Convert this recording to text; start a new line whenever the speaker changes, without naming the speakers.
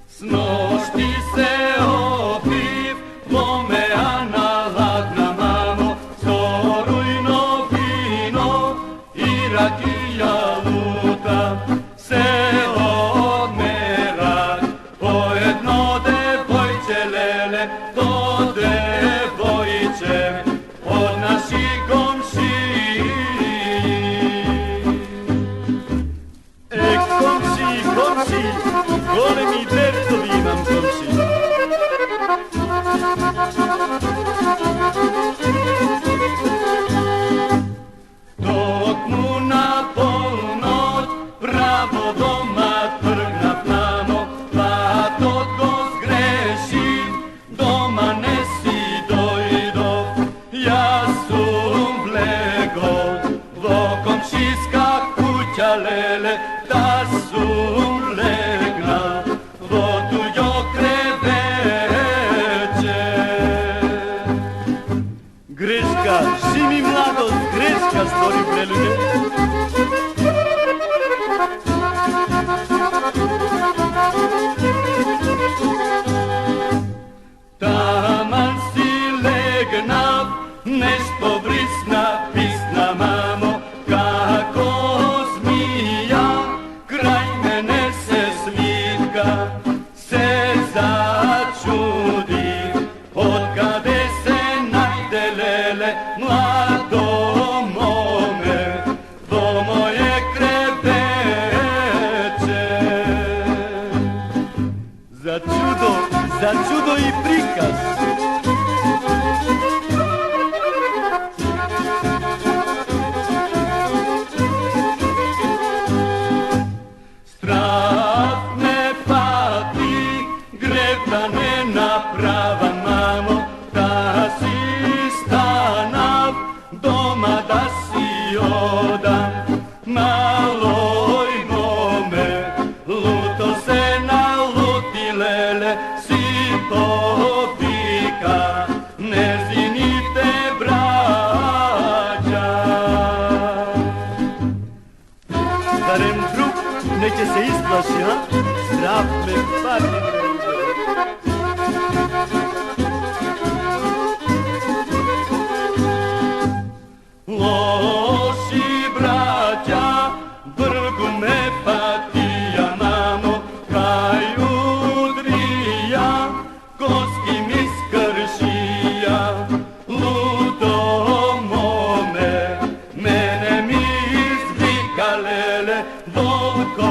Snošti se opiv, lome analagna mamo, storujno vino i rakija luta, se odmera, pojedno devojče lele, to devojče od naših komšiji. Komši, golemi dertovi nam komši. Dok mu na polnoć pravo doma trgnat namo, pa totko zgreši, doma ne si dojdo, ja sum blego, vo komšiska kuća lele, da sum legna, vo tujo kreveće. Greška, živi mladost, greška, stvori prelude. Taman si legna, nešto vrisna, pisna mamo, kako zmija, kraj mene se svitka, se začudi, od kade se najde lele, mlado mome, do moje kreveće. Za čudo i prikaz. Strah me pati, grevna nenaprava mamo, da si stanav, doma da si odan, maloj mome, luto se naluti lele, si povika, ne zinite braća. Darem drug, neće se isplaši, a? Zdrav me pati. Loši braća, brgu me patija, mamo, kaj udrija, koski mi skršija, ludo mome, mene mi izvika lele, volko